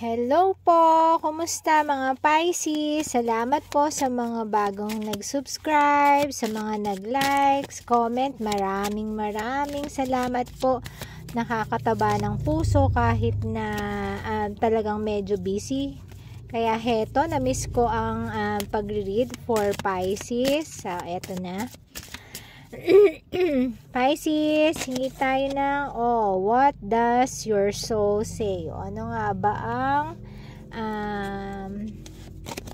Hello po! Kumusta mga Pisces? Salamat po sa mga bagong nag-subscribe, sa mga nag-likes, comment. Maraming salamat po. Nakakataba ng puso kahit na talagang medyo busy. Kaya heto, na-miss ko ang pag-read for Pisces. So, eto na. Pisces, hingi tayo ng what does your soul say? Ano nga ba ang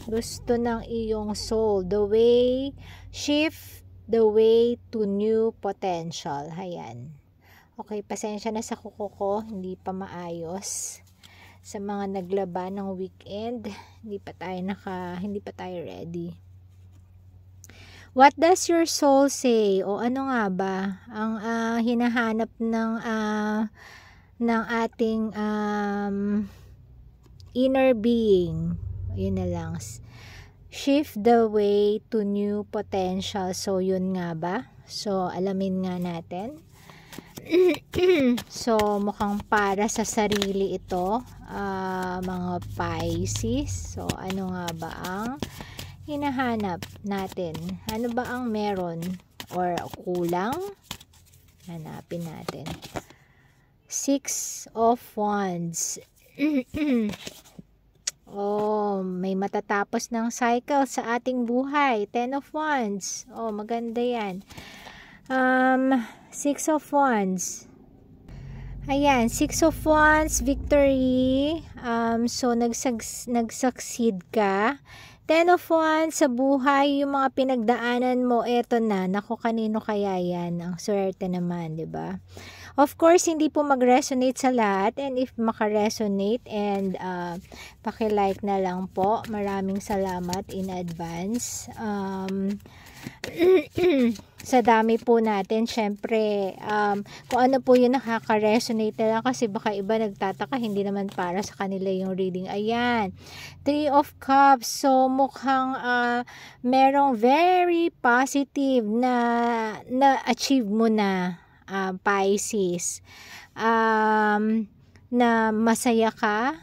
gusto ng iyong soul? The way, shift the way to new potential. Ayan. Okay, pasensya na sa kuko ko, hindi pa maayos. Sa mga naglaban ng weekend, hindi pa tayo ready. What does your soul say? O ano nga ba ang hinahanap ng ating inner being? Yun na lang. Shift the way to new potential. So yun nga ba? So alamin nga natin. So mukhang para sa sarili ito, mga Pisces. So ano nga ba ang hinahanap natin? Ano ba ang meron or kulang? Hanapin natin. 6 of Wands. May matatapos ng cycle sa ating buhay. 10 of Wands. Maganda yan. 6 of Wands. Ayan, 6 of Wands, victory. So nagsucceed ka. 10 of Wands sa buhay, yung mga pinagdaanan mo, eto na. Naku, kanino kaya yan? Ang swerte naman, 'di ba? Of course, hindi po mag-resonate sa lahat, and if maka-resonate and paki-like na lang po. Maraming salamat in advance. Sa dami po natin, syempre, kung ano po yung nakaka-resonate na lang, kasi baka iba nagtataka, hindi naman para sa kanila yung reading. Ayan, 3 of Cups. So mukhang merong very positive na achieve mo na, Pisces, na masaya ka.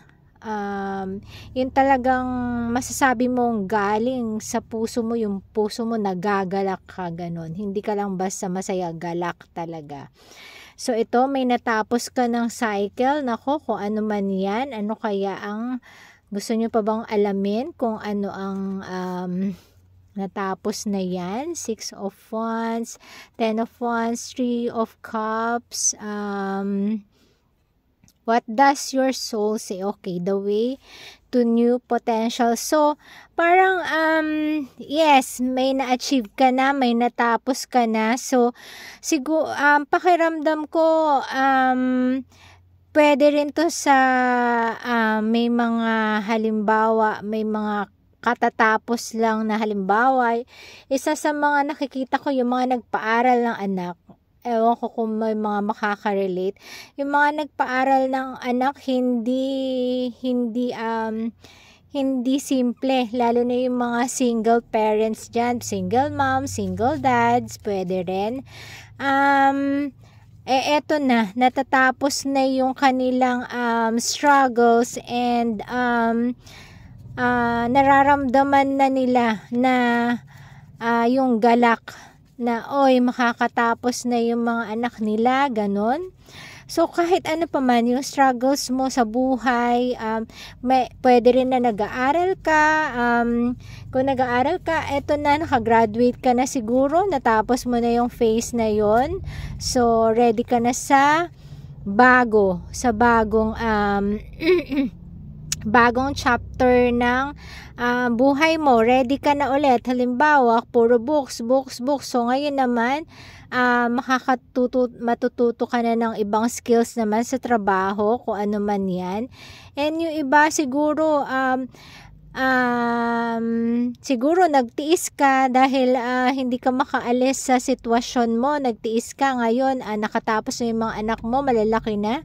Yung talagang masasabi mong galing sa puso mo, yung puso mo nagagalak ka, ganon. Hindi ka lang basta masaya, galak talaga. So ito, may natapos ka ng cycle. Nako, kung ano man yan, ano kaya ang gusto nyo pa bang alamin kung ano ang natapos na yan? 6 of Wands, 10 of Wands, 3 of Cups. What does your soul say? Okay, the way to new potential. So, parang, yes, may na-achieve ka na, may natapos ka na. So, siguro, pakiramdam ko, pwede rin to sa, may mga halimbawa, may mga katatapos lang na halimbawa. Isa sa mga nakikita ko, yung mga nagpaaral ng anak. Ewan ko kung may mga makaka-relate. Yung mga nagpaaral ng anak, hindi simple. Lalo na yung mga single parents dyan. Single mom, single dads, pwede rin. Eto na, natatapos na yung kanilang struggles, and nararamdaman na nila na yung galak na makakatapos na yung mga anak nila, ganon. So kahit ano pa man yung struggles mo sa buhay, pwede rin na nag-aaral ka. Kung nag-aaral ka, eto na, nakagraduate ka na siguro, natapos mo na yung phase na yon. So ready ka na sa bagong bagong chapter ng buhay mo. Ready ka na ulit. Halimbawa, puro books. So ngayon naman, matututo ka na ng ibang skills naman sa trabaho, kung ano man yan. And yung iba siguro, siguro nagtiis ka dahil hindi ka makaalis sa sitwasyon mo. Nagtiis ka ngayon, nakatapos na yung mga anak mo, malalaki na.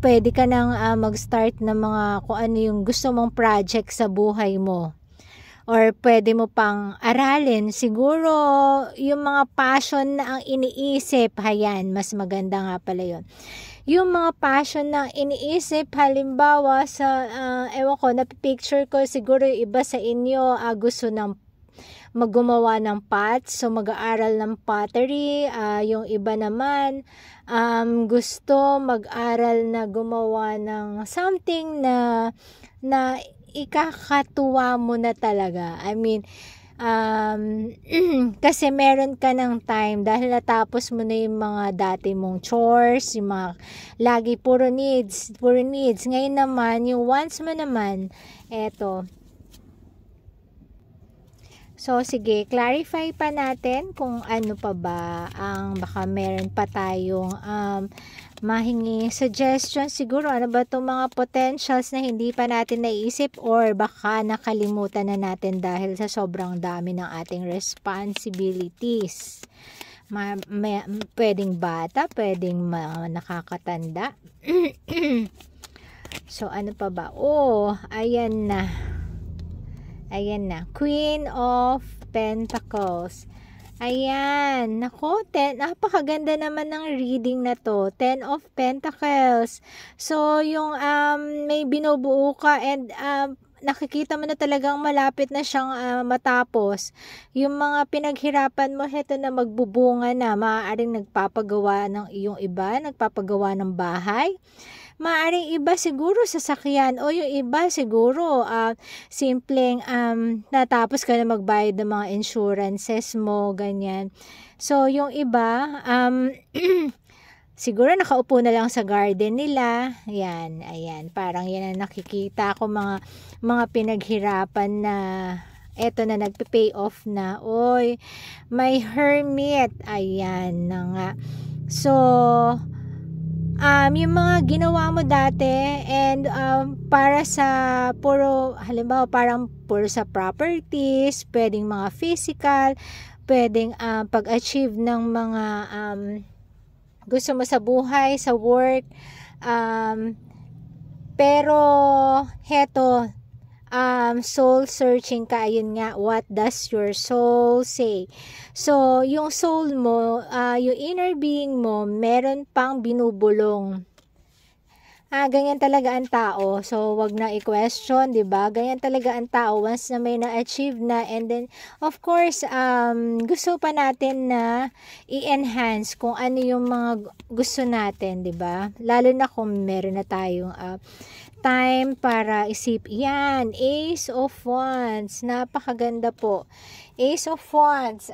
Pwede ka nang mag-start ng mga kung ano yung gusto mong project sa buhay mo. Or pwede mo pang aralin. Siguro yung mga passion na ang iniisip, hayan, mas maganda nga pala yun. yung mga passion na iniisip, halimbawa sa, ewan ko, napipicture ko, siguro yung iba sa inyo, gusto ng maggumawa ng pots, so mag-aaral ng pottery. Yung iba naman gusto mag-aral na gumawa ng something na ikakatuwa mo na talaga. I mean, kasi meron ka ng time dahil natapos mo na yung mga dati mong chores, yung mga lagi puro needs. Ngayon naman, yung wants mo naman, eto. So, sige, clarify pa natin kung ano pa ba ang baka meron pa tayong mahingi suggestion. Siguro, ano ba itong mga potentials na hindi pa natin naisip or baka nakalimutan na natin dahil sa sobrang dami ng ating responsibilities. Pwedeng bata, pwedeng nakakatanda. So, ano pa ba? Oh, ayan na. Queen of Pentacles. Ayan. Nako, napakaganda naman ng reading na to. 10 of Pentacles. So, yung may binubuo ka and nakikita mo na talagang malapit na siyang matapos. Yung mga pinaghirapan mo, heto na magbubunga na. Maaaring nagpapagawa ng iyong iba, nagpapagawa ng bahay. Maaring iba siguro sasakyan o yung iba siguro simpleng natapos ka na magbayad ng mga insurances mo, ganyan. So yung iba siguro nakaupo na lang sa garden nila. Ayan, parang yan ang nakikita ko, mga pinaghirapan na eto na nagpe-pay off na. Oy, may Hermit. Ayan na nga. So yung mga ginawa mo dati and para sa puro, halimbawa parang puro sa properties, pwedeng mga physical, pwedeng pag-achieve ng mga gusto mo sa buhay, sa work, pero heto, soul searching ka. Ayun nga, what does your soul say? So yung soul mo, yung inner being mo, meron pang binubulong. Ganyan talaga ang tao. So wag na i-question, 'di ba? Ganyan talaga ang tao once na may na-achieve na, and then of course gusto pa natin na i-enhance kung ano yung mga gusto natin, 'di ba? Lalo na kung meron na tayong time para isip. Yan, Ace of Wands. Napakaganda po. Ace of Wands.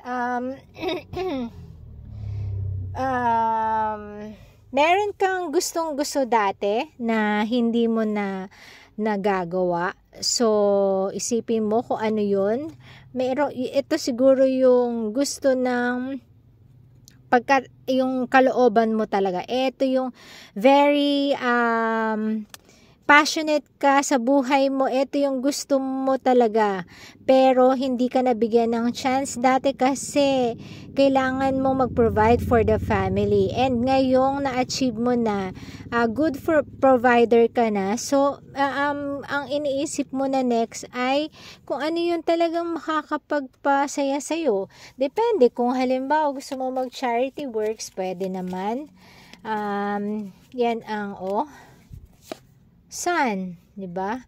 Meron kang gustong-gusto dati na hindi mo na nagagawa. So, isipin mo kung ano yun. Ito siguro yung gusto ng yung kalooban mo talaga. Ito yung very passionate ka sa buhay mo, ito yung gusto mo talaga, pero hindi ka nabigyan ng chance dati kasi kailangan mo mag-provide for the family, and ngayong na-achieve mo na, good for provider ka na. So ang iniisip mo na next ay kung ano yung talagang makakapagpasaya sa'yo. Depende, kung halimbawa gusto mo mag-charity works, pwede naman. Yan ang Sun, 'di ba?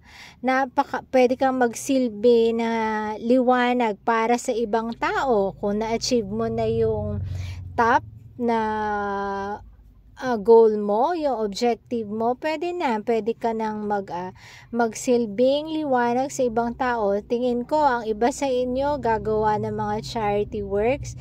Pwede kang magsilbi na liwanag para sa ibang tao kung na-achieve mo na yung top na goal mo, yung objective mo. Pwede ka nang magsilbing liwanag sa ibang tao. Tingin ko ang iba sa inyo gagawa ng mga charity works,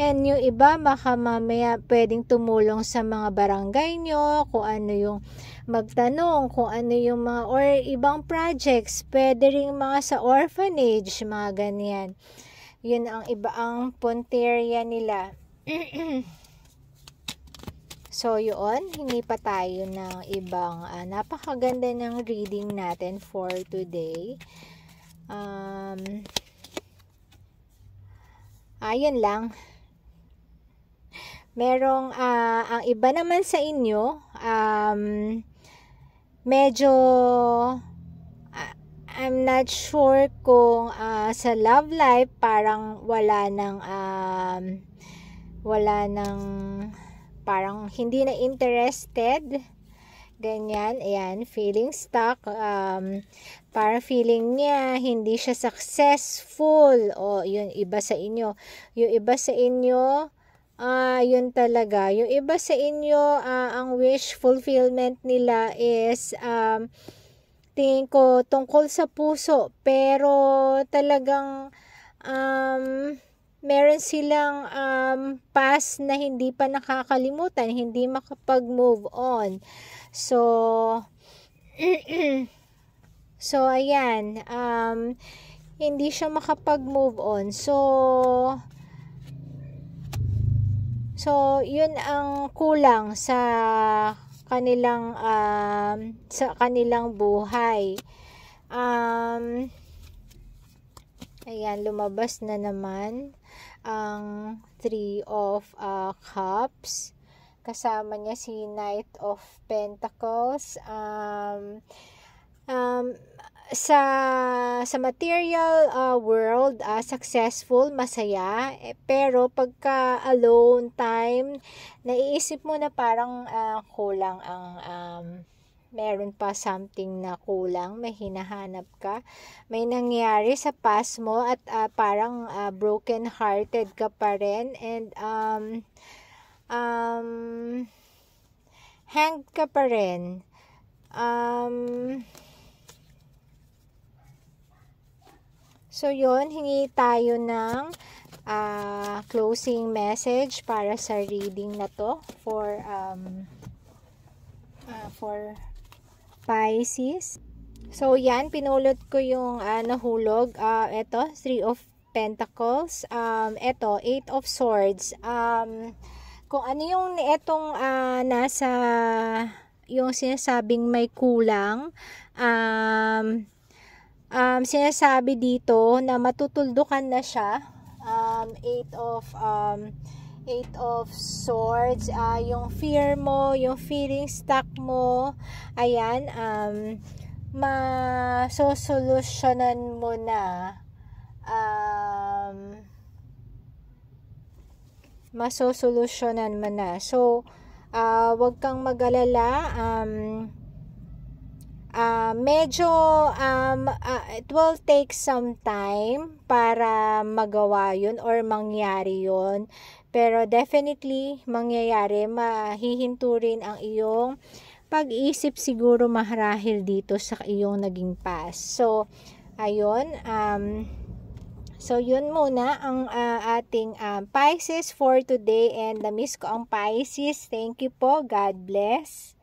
and yung iba baka mamaya pwedeng tumulong sa mga barangay nyo, kung ano yung magtanong kung ano yung mga or ibang projects, pwede ring mga sa orphanage, mga ganyan. Yun ang iba ang punteria nila. So yun, hingi pa tayo ng ibang napakaganda ng reading natin for today. Ayun lang. Merong ang iba naman sa inyo, medyo I'm not sure kung sa love life parang wala nang parang hindi na interested. Ganyan, ayan, feeling stuck, parang feeling niya hindi siya successful. O, yun, iba sa inyo. Yung iba sa inyo, yun talaga. Yung iba sa inyo, ang wish fulfillment nila is, tingin ko, tungkol sa puso. Pero, talagang, meron silang past na hindi pa nakakalimutan, hindi makapag-move on. So, ayan, hindi siya makapag-move on. So, yun ang kulang sa kanilang buhay. Ayan, lumabas na naman ang 3 of Cups. Kasama niya si Knight of Pentacles. Sa material world, successful, masaya, pero pagka alone time, naiisip mo na parang kulang ang meron pa something na kulang, may hinahanap ka, may nangyari sa past mo at parang broken hearted ka pa rin, and hanged ka pa rin. So yun, hingi tayo ng closing message para sa reading na to for Pisces. So yan, pinulot ko yung nahulog. Ito, 3 of Pentacles. Ito, 8 of Swords. Kung ano yung itong nasa yung sinasabing may kulang, sinasabi dito na matutuldukan na siya. 8 of Swords, yung fear mo, yung feeling stuck mo, ayan, masosolusyonan mo na, so wag kang mag-alala. Medyo it will take some time para magawa yun or mangyari yun, pero definitely mangyayari. Mahihinto rin ang iyong pag-iisip siguro marahil dito sa iyong naging past. So ayun, so yun muna ang ating Pisces for today, and na-miss ko ang Pisces. Thank you po, God bless.